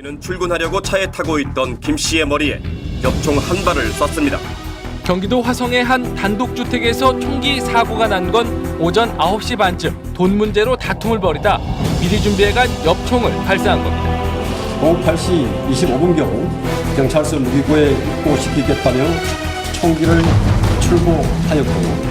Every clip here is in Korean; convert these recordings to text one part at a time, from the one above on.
그는 출근하려고 차에 타고 있던 김 씨의 머리에 엽총 한 발을 쐈습니다. 경기도 화성의 한 단독주택에서 총기 사고가 난 건 오전 9시 반쯤 돈 문제로 다툼을 벌이다 미리 준비해간 엽총을 발사한 겁니다. 오후 8시 25분경 경찰서 무기고에 입고시키겠다며 총기를 출고하였고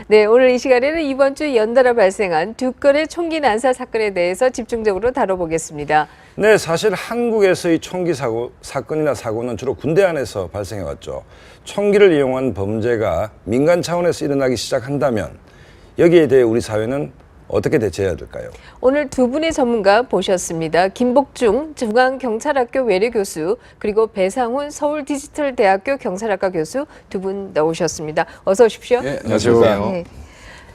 네, 오늘 이 시간에는 이번 주 연달아 발생한 두 건의 총기 난사 사건에 대해서 집중적으로 다뤄보겠습니다. 네, 사실 한국에서의 총기 사건이나 사고는 주로 군대 안에서 발생해왔죠. 총기를 이용한 범죄가 민간 차원에서 일어나기 시작한다면 여기에 대해 우리 사회는 어떻게 대처해야 될까요? 오늘 두 분의 전문가 모셨습니다. 김복중 중앙경찰학교 외래교수 그리고 배상훈 서울디지털대학교 경찰학과 교수 두 분 나오셨습니다. 어서 오십시오. 네, 안녕하세요.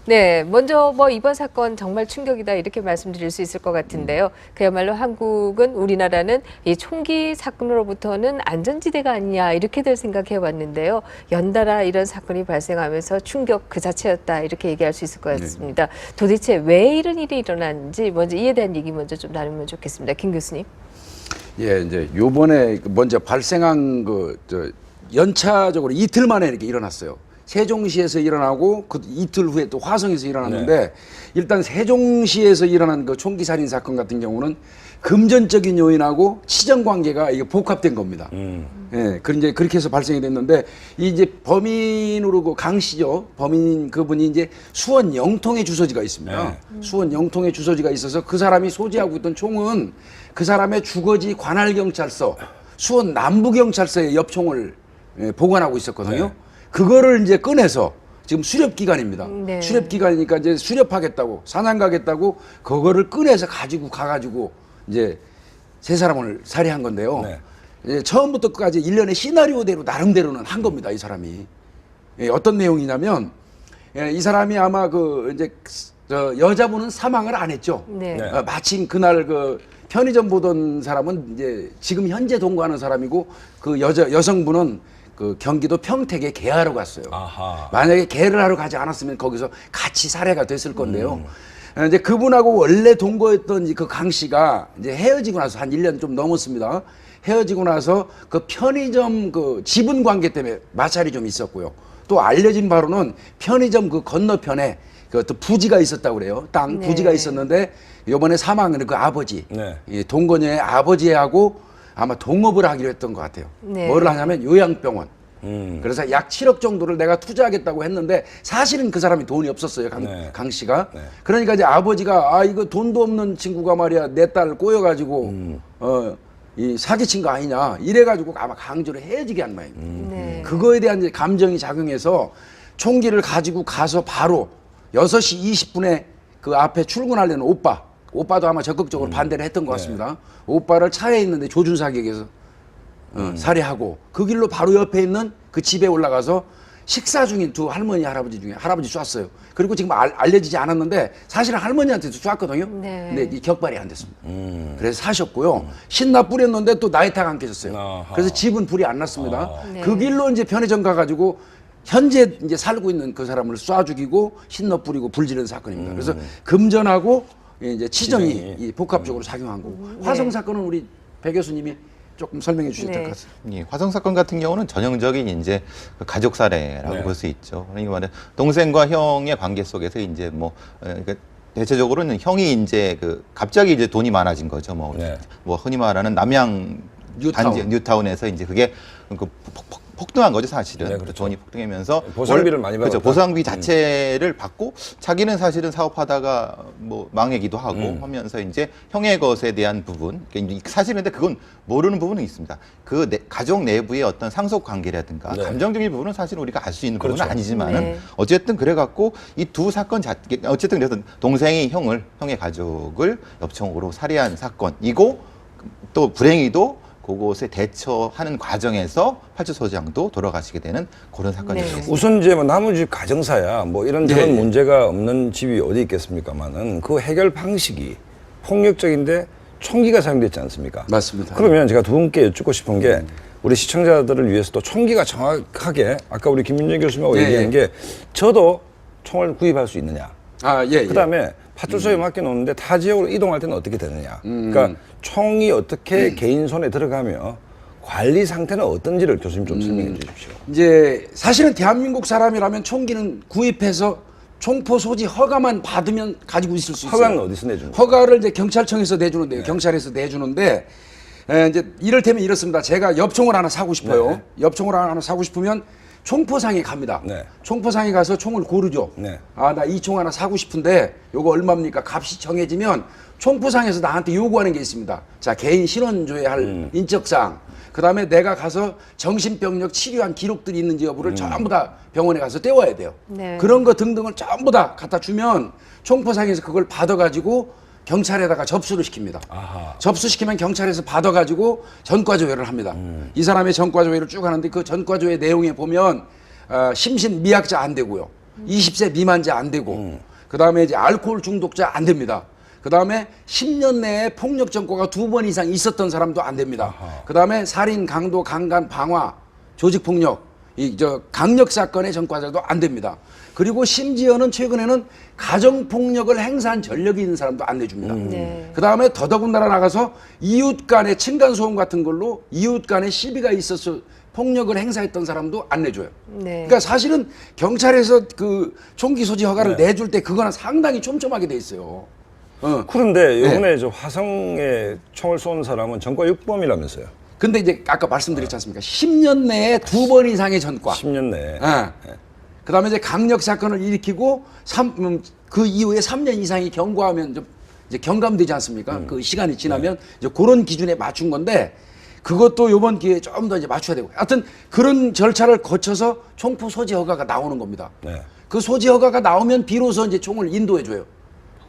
네, 먼저 이번 사건 정말 충격이다 이렇게 말씀드릴 수 있을 것 같은데요. 그야말로 한국은 우리나라는 이 총기 사건으로부터는 안전지대가 아니냐 이렇게들 생각해 왔는데요. 연달아 이런 사건이 발생하면서 충격 그 자체였다 이렇게 얘기할 수 있을 것 같습니다. 도대체 왜 이런 일이 일어났는지 먼저 이에 대한 얘기 먼저 좀 나누면 좋겠습니다. 김 교수님. 예, 이제 요번에 먼저 발생한 연차적으로 이틀 만에 이렇게 일어났어요. 세종시에서 일어나고 그 이틀 후에 또 화성에서 일어났는데 일단 세종시에서 일어난 그 총기 살인 사건 같은 경우는 금전적인 요인하고 치정 관계가 이게 복합된 겁니다. 예, 이제 그렇게 해서 발생이 됐는데 이제 범인으로 그 강 씨죠. 범인 그분이 이제 수원 영통에 주소지가 있습니다. 수원 영통에 주소지가 있어서 그 사람이 소지하고 있던 총은 그 사람의 주거지 관할경찰서 수원 남부경찰서에 엽총을 보관하고 있었거든요. 그거를 이제 꺼내서 지금 수렵 기간입니다. 수렵 기간이니까 이제 수렵하겠다고 사냥 가겠다고 그거를 꺼내서 가가지고 이제 세 사람을 살해한 건데요. 이제 처음부터 끝까지 일련의 시나리오대로 나름대로는 한 겁니다. 이 사람이 어떤 내용이냐면 이 사람이 아마 이제 여자분은 사망을 안 했죠. 마침 그날 편의점 보던 사람은 이제 지금 현재 동거하는 사람이고 그 여성분은 그 경기도 평택에 개하러 갔어요. 만약에 개를 하러 가지 않았으면 거기서 같이 살해가 됐을 건데요. 이제 그분하고 원래 동거했던 그 강 씨가 이제 헤어지고 나서 한 1년 좀 넘었습니다. 헤어지고 나서 그 편의점 그 지분 관계 때문에 마찰이 좀 있었고요. 또 알려진 바로는 편의점 그 건너편에 그 또 부지가 있었다고 그래요. 땅 부지가 있었는데 이번에 사망한 그 아버지, 이 동거녀의 아버지하고 아마 동업을 하기로 했던 것 같아요. 뭐를 하냐면 요양병원. 그래서 약 7억 정도를 내가 투자하겠다고 했는데 사실은 그 사람이 돈이 없었어요. 강 씨가. 그러니까 이제 아버지가 이거 돈도 없는 친구가 말이야 내 딸 꼬여가지고 이 사기친 거 아니냐 이래가지고 아마 강제로 헤어지게 한 모양입니다. 그거에 대한 이제 감정이 작용해서 총기를 가지고 가서 바로 6시 20분에 그 앞에 출근하려는 오빠도 아마 적극적으로 반대를 했던 것 같습니다. 오빠를 차에 있는데 조준사격에서 살해하고 그 길로 바로 옆에 있는 그 집에 올라가서 식사 중인 두 할머니 할아버지 중에 할아버지 쐈어요. 그리고 지금 알려지지 않았는데 사실은 할머니한테도 쐈거든요. 근데 이 격발이 안 됐습니다. 그래서 사셨고요. 신나 뿌렸는데 또 나이타가 안 깨졌어요. 그래서 집은 불이 안 났습니다. 그 길로 이제 편의점 가가지고 현재 이제 살고 있는 그 사람을 쏴 죽이고 신나 뿌리고 불 지른 사건입니다. 그래서 금전하고 이제 치정이 복합적으로 작용한 거고 화성 사건은 우리 배 교수님이 조금 설명해 주실 것 같습니다. 화성 사건 같은 경우는 전형적인 이제 가족 살해라고 볼 수 있죠. 그러니까 말해 동생과 형의 관계 속에서 이제 그러니까 대체적으로는 형이 이제 갑자기 이제 돈이 많아진 거죠. 뭐 흔히 말하는 남양 뉴타운에서 이제 그게 폭등한 거죠, 사실은. 그렇죠. 돈이 폭등하면서 보상비를 많이 받았다. 보상비 자체를 받고 자기는 사실은 사업하다가 망하기도 하고 하면서 이제 형의 것에 대한 부분, 사실은 근데 그건 모르는 부분은 있습니다. 가족 내부의 어떤 상속 관계라든가 감정적인 부분은 사실 우리가 알 수 있는 부분은 아니지만은 어쨌든 그래갖고 이 두 사건 어쨌든 그래서 동생이 형의 가족을 엽총으로 살해한 사건이고 또 불행히도 그곳에 대처하는 과정에서 파출소장도 돌아가시게 되는 그런 사건이 되겠습니다. 우선 이제 나무집 가정사야 이런저런 문제가 없는 집이 어디 있겠습니까만은 그 해결 방식이 폭력적인데 총기가 사용됐지 않습니까? 맞습니다. 그러면 제가 두 분께 여쭙고 싶은 게 우리 시청자들을 위해서도 총기가 정확하게 아까 우리 김민정 교수님하고 예, 얘기한 예. 게 저도 총을 구입할 수 있느냐. 아, 예, 예. 그다음에 파출소에 맡겨놓는데 타 지역으로 이동할 때는 어떻게 되느냐. 그러니까 총이 어떻게 개인 손에 들어가며 관리 상태는 어떤지를 교수님 좀 설명해 주십시오. 이제 사실은 대한민국 사람이라면 총기는 구입해서 총포 소지 허가만 받으면 가지고 있을 수 있어요. 허가는 어디서 내줍니까? 허가를 이제 경찰청에서 내주는데요. 경찰에서 내주는데 이제 이를테면 이렇습니다. 제가 엽총을 하나 사고 싶어요. 네. 엽총을 하나 사고 싶으면 총포상에 갑니다. 네. 총포상에 가서 총을 고르죠. 네. 아, 나 이 총 하나 사고 싶은데 요거 얼마입니까? 값이 정해지면 총포상에서 나한테 요구하는 게 있습니다. 자, 개인 신원 조회할 인적사항. 그다음에 내가 가서 정신병력 치료한 기록들이 있는지 여부를 전부 다 병원에 가서 떼워야 돼요. 네. 그런 거 등등을 전부 다 갖다 주면 총포상에서 그걸 받아가지고 경찰에다가 접수를 시킵니다. 아하. 접수시키면 경찰에서 받아가지고 전과조회를 합니다. 이 사람의 전과조회를 쭉 하는데 그 전과조회 내용에 보면 심신 미약자 안 되고요. 20세 미만자 안 되고 그 다음에 이제 알코올 중독자 안 됩니다. 그 다음에 10년 내에 폭력 전과가 2번 이상 있었던 사람도 안 됩니다. 그 다음에 살인, 강도, 강간, 방화, 조직폭력, 강력 사건의 전과자도 안 됩니다. 그리고 심지어는 최근에는 가정폭력을 행사한 전력이 있는 사람도 안 내줍니다. 네. 그 다음에 더더군다나 나가서 이웃 간의 층간소음 같은 걸로 이웃 간의 시비가 있어서 폭력을 행사했던 사람도 안 내줘요. 네. 그러니까 사실은 경찰에서 그 총기 소지 허가를 내줄 때 그거는 상당히 촘촘하게 돼 있어요. 그런데 이번에 저 화성에 총을 쏜 사람은 전과 6범이라면서요. 근데 이제 아까 말씀드렸지 않습니까? 10년 내에 2번 이상의 전과. 10년 내에. 그 다음에 이제 강력 사건을 일으키고 그 이후에 3년 이상이 경과하면 이제 경감되지 않습니까? 그 시간이 지나면 이제 그런 기준에 맞춘 건데 그것도 이번 기회에 좀 더 이제 맞춰야 되고. 하여튼 그런 절차를 거쳐서 총포 소지 허가가 나오는 겁니다. 네. 그 소지 허가가 나오면 비로소 이제 총을 인도해줘요.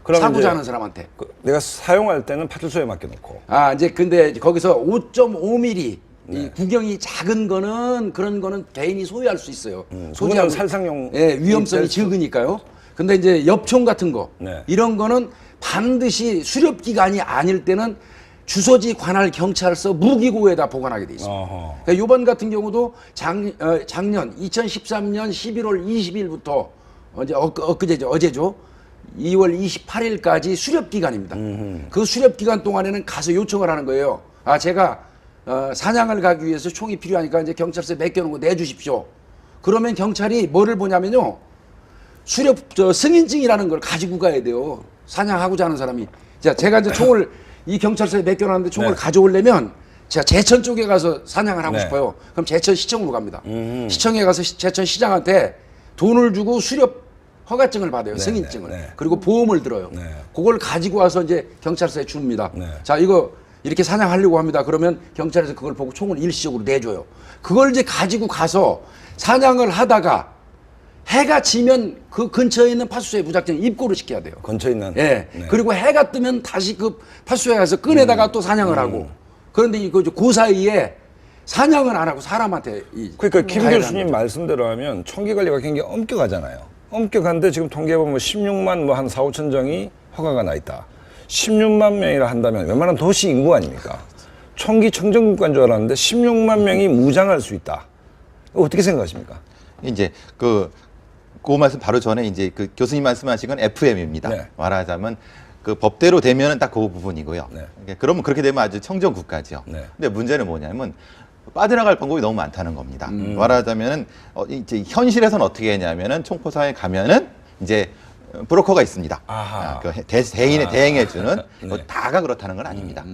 그럼 사고자 이제 하는 사람한테. 내가 사용할 때는 파출소에 맡겨놓고. 이제 근데 거기서 5.5mm 이 구경이 작은 거는 그런 거는 개인이 소유할 수 있어요. 그거는 살상용. 위험성이 적으니까요. 근데 이제 엽총 같은 거 네. 이런 거는 반드시 수렵 기간이 아닐 때는 주소지 관할 경찰서 무기고에다 보관하게 돼 있습니다. 그러니까 이번 같은 경우도 작년 2013년 11월 20일부터 엊그제죠. 어제죠. 2월 28일까지 수렵 기간입니다. 그 수렵 기간 동안에는 가서 요청을 하는 거예요. 제가 사냥을 가기 위해서 총이 필요하니까 이제 경찰서에 맡겨놓은 거 내주십시오. 그러면 경찰이 뭐를 보냐면요. 수렵 승인증이라는 걸 가지고 가야 돼요. 사냥하고자 하는 사람이. 제가 이제 총을 이 경찰서에 맡겨놨는데 총을 가져오려면 제가 제천 쪽에 가서 사냥을 하고 싶어요. 그럼 제천 시청으로 갑니다. 시청에 가서 제천 시장한테 돈을 주고 수렵 허가증을 받아요. 승인증을. 그리고 보험을 들어요. 그걸 가지고 와서 이제 경찰서에 줍니다. 자, 이거 이렇게 사냥하려고 합니다. 그러면 경찰에서 그걸 보고 총을 일시적으로 내줘요. 그걸 이제 가지고 가서 사냥을 하다가 해가 지면 그 근처에 있는 파수소에 무작정 입고를 시켜야 돼요. 근처에 있는. 예. 그리고 해가 뜨면 다시 그 파수소에 가서 끈에다가 또 사냥을 하고. 그런데 그 사이에 사냥은 안 하고 사람한테 그러니까 김 가해를 교수님 하는 거죠. 말씀대로 하면 총기 관리가 굉장히 엄격하잖아요. 엄격한데 지금 통계해보면 16만 한 4, 5천 정이 허가가 나 있다. 16만 명이라 한다면 웬만한 도시 인구 아닙니까? 총기 청정국가인 줄 알았는데 16만 명이 무장할 수 있다. 어떻게 생각하십니까? 이제 그 말씀 바로 전에 이제 그 교수님 말씀하신 건 FM입니다. 네. 말하자면 그 법대로 되면은 딱 그 부분이고요. 네. 그러면 그렇게 되면 아주 청정 국가죠. 네. 근데 문제는 뭐냐면 빠져나갈 방법이 너무 많다는 겁니다. 말하자면은 이제 현실에서는 어떻게 했냐면은 총포상에 가면은 이제 브로커가 있습니다. 그 대인에 대행해주는 다가 그렇다는 건 아닙니다.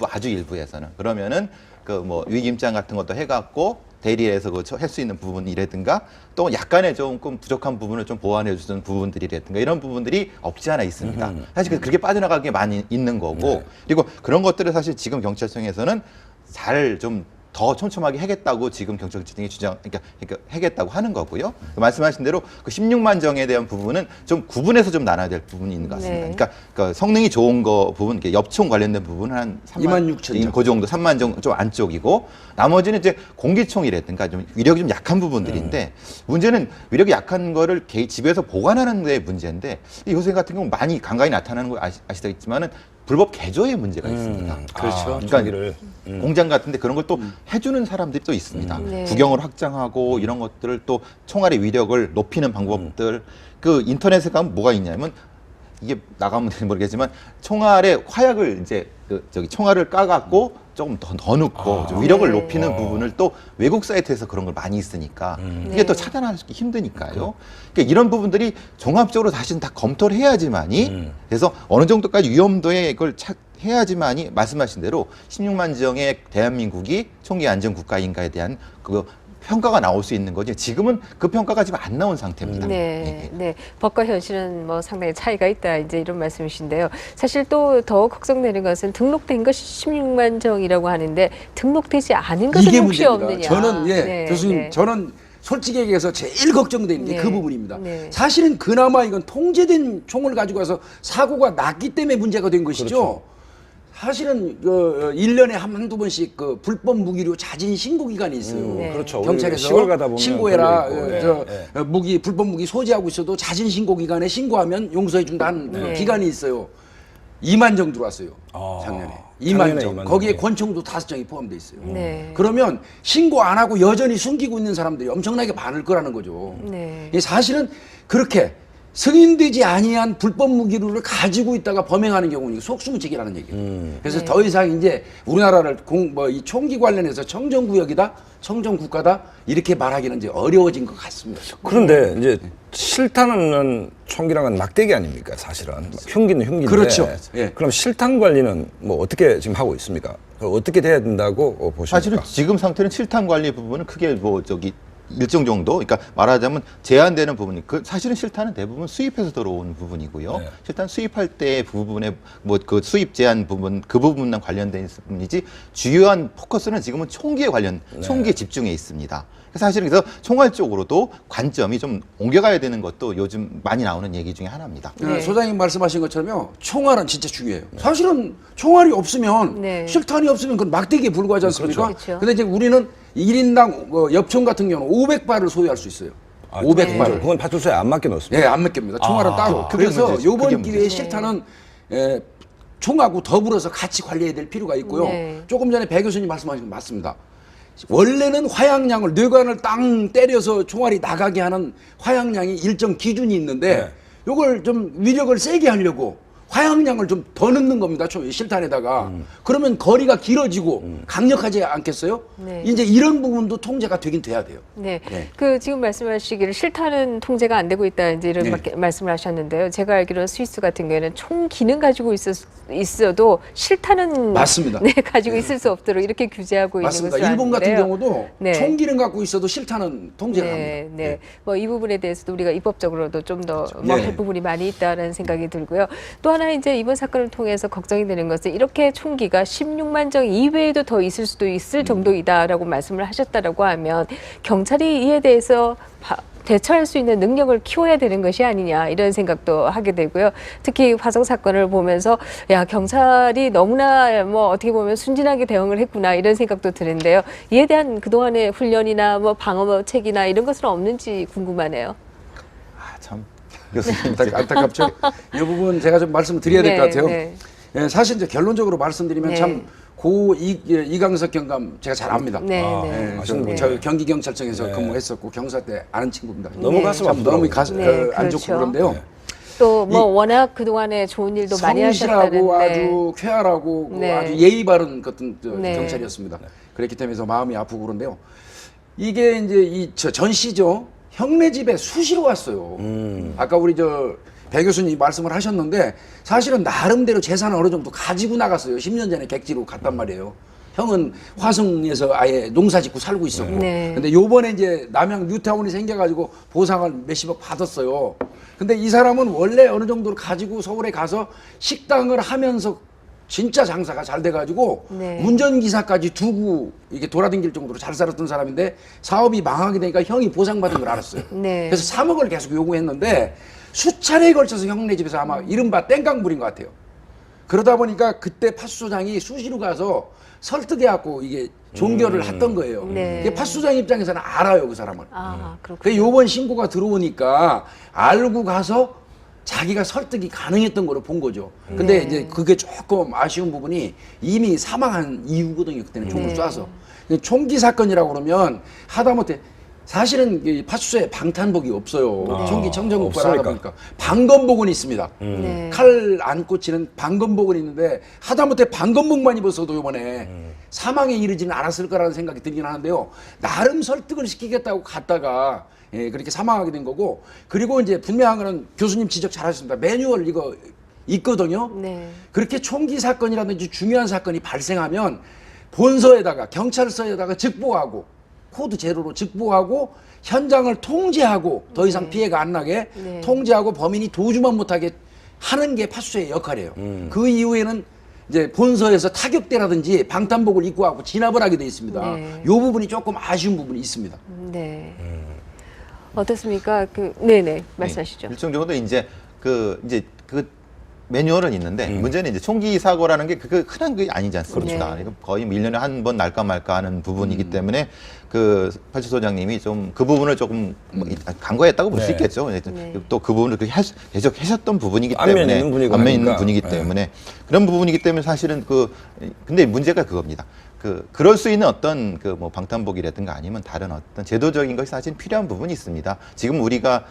아주 일부에서는 그러면은 그 뭐 위임장 같은 것도 해갖고 대리해서 그 할 수 있는 부분이라든가 또 약간의 조금 부족한 부분을 좀 보완해주는 부분들이라든가 이런 부분들이 없지 않아 있습니다. 사실 그렇게 빠져나갈 게 많이 있는 거고 그리고 그런 것들을 사실 지금 경찰청에서는 잘 좀 더 촘촘하게 하겠다고 지금 경찰청이 그러니까 하겠다고 하는 거고요. 말씀하신 대로 그 16만 정에 대한 부분은 좀 구분해서 좀 나눠야 될 부분이 있는 것 같습니다. 네. 그러니까 그 성능이 좋은 거 부분, 엽총 관련된 부분은 한 26,000 정. 그 정도, 3만 정 좀 안쪽이고 나머지는 이제 공기총이라든가 좀 위력이 좀 약한 부분들인데 문제는 위력이 약한 거를 집에서 보관하는 데 문제인데 이 요새 같은 경우 많이 간간히 나타나는 거 아시겠지만은 불법 개조의 문제가 있습니다. 그렇죠. 그러니까 총기를. 공장 같은데 그런 걸 또 해주는 사람들이 또 있습니다. 네. 구경을 확장하고 이런 것들을 또 총알의 위력을 높이는 방법들. 그 인터넷에 가면 뭐가 있냐면 이게 나가면 모르겠지만 총알에 화약을 이제 총알을 까갖고 조금 더 넣고 좀 위력을 높이는 부분을 또 외국 사이트에서 그런 걸 많이 쓰니까 이게 또 차단하기 힘드니까요. 그러니까 이런 부분들이 종합적으로 사실은 다 검토를 해야지만이 그래서 어느 정도까지 위험도에 이걸 해야지만이 말씀하신 대로 16만 지형의 대한민국이 총기 안전 국가인가에 대한 그 평가가 나올 수 있는 거지. 지금은 그 평가가 지금 안 나온 상태입니다. 네, 네. 법과 현실은 뭐 상당히 차이가 있다. 이제 이런 말씀이신데요. 사실 또 더 걱정되는 것은 등록된 것이 16만 정이라고 하는데 등록되지 않은 것은 이게 혹시 문제입니다. 없느냐. 저는 네, 교수님 네. 저는 솔직히 얘기해서 제일 걱정되는 게 네. 그 부분입니다. 네. 사실은 그나마 이건 통제된 총을 가지고 와서 사고가 났기 때문에 문제가 된 것이죠. 그렇죠. 사실은 그 1년에 한두 번씩 그 불법 무기로 자진 신고 기간이 있어요. 네. 그렇죠. 우리 경찰에서 시골 가다 보면 신고해라. 그런 거 있고. 저 네. 무기 불법 무기 소지하고 있어도 자진 신고 기간에 신고하면 용서해 준다는 네. 기간이 있어요. 2만 정 들어왔어요. 작년에. 2만 작년에 정. 2만 거기에 정. 권총도 5정이 포함돼 있어요. 네. 그러면 신고 안 하고 여전히 숨기고 있는 사람들이 엄청나게 많을 거라는 거죠. 네. 이 사실은 그렇게 승인되지 아니한 불법 무기를 가지고 있다가 범행하는 경우는 속수무책이라는 얘기예요. 그래서 네. 더 이상 이제 우리나라를 이 총기 관련해서 청정구역이다, 청정국가다 이렇게 말하기는 이제 어려워진 것 같습니다. 그런데 이제 실탄은 총기랑은 막대기 아닙니까? 사실은 흉기는 흉기인데. 그렇죠. 예. 그럼 실탄 관리는 뭐 어떻게 지금 하고 있습니까? 어떻게 돼야 된다고 보십니까? 사실은 지금 상태는 실탄 관리 부분은 크게 일정 정도, 그러니까 말하자면 제한되는 부분이 사실은 실탄은 대부분 수입해서 들어오는 부분이고요. 네. 실탄 수입할 때 부분에 그 수입 제한 부분 그 부분만 관련된 부분이지 주요한 포커스는 지금은 총기에 총기에 집중해 있습니다. 사실은 그래서 총알 쪽으로도 관점이 좀 옮겨가야 되는 것도 요즘 많이 나오는 얘기 중에 하나입니다. 네. 소장님 말씀하신 것처럼요. 총알은 진짜 중요해요. 사실은 총알이 없으면 네. 실탄이 없으면 그건 막대기에 불과하지 않습니까? 그렇죠. 근데 이제 우리는 1인당 엽총 같은 경우는 500발을 소유할 수 있어요. 500발. 그건 파출소에 안 맡겨 놓습니다. 예, 안 맡깁니다. 총알은 따로. 그게 그래서 문제죠. 그게 이번 기회에 문제죠. 실탄은 총하고 더불어서 같이 관리해야 될 필요가 있고요. 네. 조금 전에 배 교수님 말씀하신 거 맞습니다. 원래는 화약량을 뇌관을 땅 때려서 총알이 나가게 하는 화약량이 일정 기준이 있는데 이걸 좀 위력을 세게 하려고 화약량을 좀 더 넣는 겁니다. 실탄에다가. 그러면 거리가 길어지고 강력하지 않겠어요? 네. 이제 이런 부분도 통제가 되긴 돼야 돼요. 네. 네. 그 지금 말씀하시기를 실탄은 통제가 안 되고 있다 이제 이런 네. 말씀을 하셨는데요. 제가 알기로는 스위스 같은 경우에는 총 기능 가지고 있어도 실탄은 맞습니다. 네, 가지고 있을 수 없도록 이렇게 규제하고 맞습니다. 있는 것으로 일본 같은 아는데요. 경우도 네. 총기는 갖고 있어도 실탄은 통제를 네, 합니다. 네. 뭐 이 부분에 대해서도 우리가 입법적으로도 좀 더 뭐 네. 할 부분이 많이 있다라는 생각이 들고요. 또 하나 이제 이번 사건을 통해서 걱정이 되는 것은 이렇게 총기가 16만 정 이외에도 더 있을 수도 있을 정도이다라고 말씀을 하셨다라고 하면 경찰이 이에 대해서 대처할 수 있는 능력을 키워야 되는 것이 아니냐 이런 생각도 하게 되고요. 특히 화성 사건을 보면서 야 경찰이 너무나 뭐 어떻게 보면 순진하게 대응을 했구나 이런 생각도 드는데요. 이에 대한 그동안의 훈련이나 뭐 방어책이나 이런 것은 없는지 궁금하네요. 참 교수님 안타깝죠. 이 부분 제가 좀 말씀을 드려야 될 것 네, 같아요. 네. 예, 사실 이제 결론적으로 말씀드리면 네. 참 이강석 경감 제가 잘 압니다. 네, 아, 네. 예, 아시는 저 경기경찰청에서 네. 근무했었고 경사 때 아는 친구입니다. 너무 가슴 참 아프더라고요. 너무 가슴 네, 안 좋고 그렇죠. 그런데요. 또 뭐 워낙 그동안에 좋은 일도 많이 하셨다는데 성실하고 아주 쾌활하고 네. 아주 예의 바른 같은 네. 경찰이었습니다. 그렇기 때문에 마음이 아프고 그런데요. 이게 이제 전 씨죠. 형네 집에 수시로 왔어요. 아까 우리 배 교수님 말씀을 하셨는데 사실은 나름대로 재산을 어느 정도 가지고 나갔어요. 10년 전에 객지로 갔단 말이에요. 형은 화성에서 아예 농사 짓고 살고 있었고. 네. 근데 요번에 이제 남양 뉴타운이 생겨가지고 보상을 몇십억 받았어요. 근데 이 사람은 원래 어느 정도를 가지고 서울에 가서 식당을 하면서 진짜 장사가 잘 돼가지고 네. 운전기사까지 두고 이게 돌아다닐 정도로 잘 살았던 사람인데 사업이 망하게 되니까 형이 보상받은 걸 알았어요. 네. 그래서 3억을 계속 요구했는데 수차례에 걸쳐서 형네 집에서 아마 이른바 땡깡 부린 것 같아요. 그러다 보니까 그때 파수소장이 수시로 가서 설득해갖고 이게 종결을 했던 거예요. 네. 이게 파수소장 입장에서는 알아요, 그 사람을. 아, 그렇군요. 그 요번 신고가 들어오니까 알고 가서 자기가 설득이 가능했던 거로 본 거죠. 근데 이제 그게 조금 아쉬운 부분이 이미 사망한 이후거든요. 그때는 총을 쏴서. 총기 사건이라고 그러면 하다못해 사실은 이 파출소에 방탄복이 없어요. 총기 청정국가를 하다 보니까 방검복은 있습니다. 네. 칼 안 꽂히는 방검복은 있는데 하다못해 방검복만 입었어도 이번에 사망에 이르지는 않았을 거라는 생각이 들긴 하는데요. 나름 설득을 시키겠다고 갔다가 그렇게 사망하게 된 거고, 그리고 이제 분명한 거는 교수님 지적 잘하셨습니다. 매뉴얼 이거 있거든요. 네. 그렇게 총기 사건이라든지 중요한 사건이 발생하면 본서에다가 경찰서에다가 즉보하고 코드 제로로 즉보하고 현장을 통제하고 더 이상 피해가 안 나게 통제하고 범인이 도주만 못하게 하는 게 파출소의 역할이에요. 그 이후에는 이제 본서에서 타격대라든지 방탄복을 입고 하고 진압을 하게 돼 있습니다. 네. 이 부분이 조금 아쉬운 부분이 있습니다. 네. 어떻습니까? 네네 말씀하시죠. 일정적으로 이제 그 매뉴얼은 있는데 문제는 이제 총기 사고라는 게 그 흔한 게 아니지 않습니까? 네. 거의 1년에 한 번 날까 말까 하는 부분이기 때문에 그 파출소장님이 좀 그 부분을 조금 간과했다고 볼 수 네. 있겠죠. 네. 또 그 부분을 계속 하셨던 부분이기 안면 때문에 있는 분이고 안면 있는 하니까. 분이기 네. 때문에 그런 부분이기 때문에 사실은 근데 문제가 그겁니다. 그럴 수 있는 어떤 뭐 방탄복이라든가 아니면 다른 어떤 제도적인 것이 사실 필요한 부분이 있습니다. 지금 우리가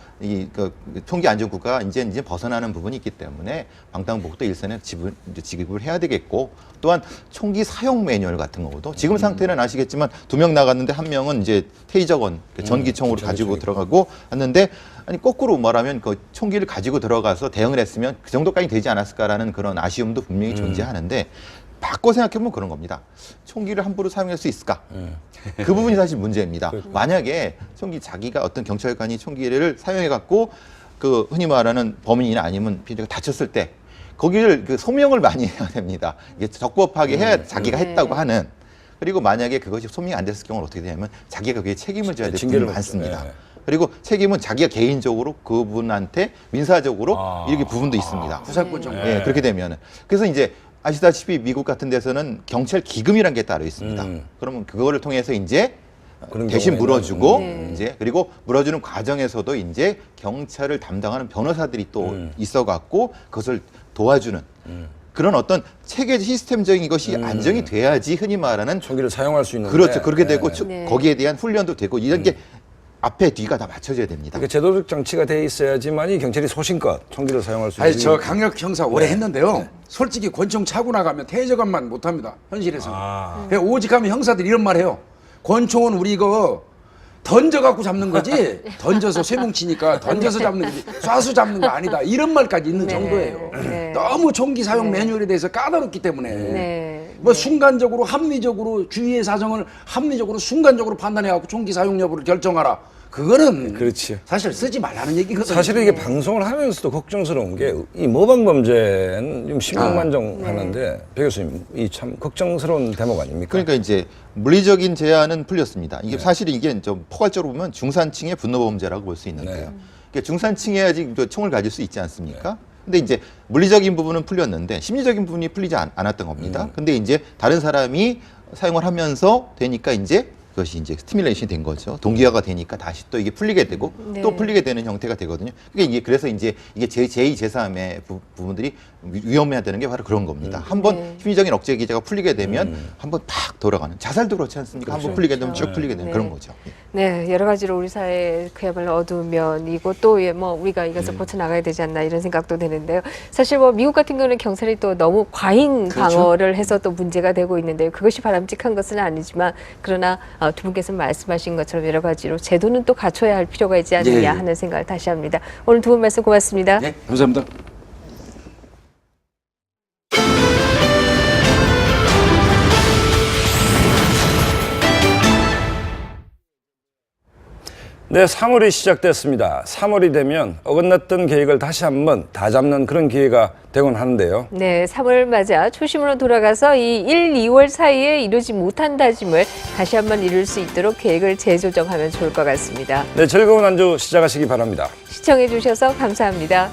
총기 안전국가 이제 벗어나는 부분이 있기 때문에 방탄복도 일선에 지급을 해야 되겠고, 또한 총기 사용 매뉴얼 같은 경우도 지금 상태는 아시겠지만 2명 나갔는데 1명은 이제 테이저건 전기총으로 가지고 들어가고 왔는데, 아니 거꾸로 말하면 그 총기를 가지고 들어가서 대응을 했으면 그 정도까지 되지 않았을까라는 그런 아쉬움도 분명히 존재하는데, 바꿔 생각해보면 그런 겁니다. 총기를 함부로 사용할 수 있을까? 그 부분이 사실 문제입니다. 만약에 자기가 어떤 경찰관이 총기를 사용해갖고 그 흔히 말하는 범인이나 아니면 피해자가 다쳤을 때 거기를 소명을 많이 해야 됩니다. 이게 적법하게 해야 자기가 했다고 하는. 그리고 만약에 그것이 소명이 안 됐을 경우는 어떻게 되냐면 자기가 그게 책임을 져야 될 부분이 많습니다. 네. 그리고 책임은 자기가 개인적으로 그분한테 민사적으로 이렇게 부분도 있습니다. 구사권 정보. 예, 그렇게 되면은. 그래서 이제 아시다시피 미국 같은 데서는 경찰 기금이라는 게 따로 있습니다. 그러면 그거를 통해서 이제 그런 대신 경우에는, 물어주고 이제 그리고 물어주는 과정에서도 이제 경찰을 담당하는 변호사들이 또 있어갖고 그것을 도와주는 그런 어떤 체계 시스템적인 것이 안정이 돼야지 흔히 말하는 총기를 사용할 수 있는. 그렇죠. 그렇게 되고 네. 거기에 대한 훈련도 되고 이런 게 앞에 뒤가 다 맞춰져야 됩니다. 그러니까 제도적 장치가 돼 있어야지만이 경찰이 소신껏 총기를 사용할 수 있는. 아니 저 강력 형사 오래 했는데요. 솔직히 권총 차고 나가면 퇴저감만 못합니다. 현실에서는. 그냥 오직하면 형사들이 이런 말 해요. 권총은 우리 이거 던져갖고 잡는 거지 던져서 쇠뭉치니까 던져서 잡는 거지 쏴서 잡는 거 아니다. 이런 말까지 있는 정도예요. 네. 너무 총기 사용 매뉴얼에 대해서 까다롭기 때문에 네. 뭐 순간적으로 합리적으로 주위의 사정을 합리적으로 순간적으로 판단해갖고 총기 사용 여부를 결정하라. 그거는 그렇지. 사실 쓰지 말라는 얘기거든요. 사실은 이게 방송을 하면서도 걱정스러운 게 이 모방 범죄는 좀 신명만정하는데 배 교수님 이 참 걱정스러운 대목 아닙니까? 그러니까 이제 물리적인 제한은 풀렸습니다. 이게 사실 이게 좀 포괄적으로 보면 중산층의 분노범죄라고 볼 수 있는데요. 그러니까 중산층에야지 총을 가질 수 있지 않습니까? 근데 이제 물리적인 부분은 풀렸는데 심리적인 부분이 풀리지 않았던 겁니다. 근데 이제 다른 사람이 사용을 하면서 되니까 이제 그것이 이제 스티뮬레이션이 된 거죠. 동기화가 되니까 다시 또 이게 풀리게 되고 네. 또 풀리게 되는 형태가 되거든요. 그러니까 이게 그래서 이제 이게 제2, 제3의 부분들이 위험해야 되는 게 바로 그런 겁니다. 한번 네. 심리적인 억제 기제가 풀리게 되면 한번 팍 돌아가는. 자살도 그렇지 않습니까? 한번 풀리게 되면 쭉 풀리게 되는 네. 그런 거죠. 네, 여러 가지로 우리 사회 그야말로 어두운 면이고 또 뭐 우리가 이것을 고쳐 나가야 되지 않나 이런 생각도 드는데요. 사실 뭐 미국 같은 경우는 경찰이 또 너무 과잉 방어를 해서 또 문제가 되고 있는데요. 그것이 바람직한 것은 아니지만 그러나 두 분께서 말씀하신 것처럼 여러 가지로 제도는 또 갖춰야 할 필요가 있지 않느냐 예. 하는 생각을 다시 합니다. 오늘 두 분 말씀 고맙습니다. 네, 감사합니다. 네, 3월이 시작됐습니다. 3월이 되면 어긋났던 계획을 다시 한번 다잡는 그런 기회가 되곤 하는데요. 네, 3월 맞아 초심으로 돌아가서 이 1, 2월 사이에 이루지 못한 다짐을 다시 한번 이룰 수 있도록 계획을 재조정하면 좋을 것 같습니다. 네, 즐거운 한 주 시작하시기 바랍니다. 시청해 주셔서 감사합니다.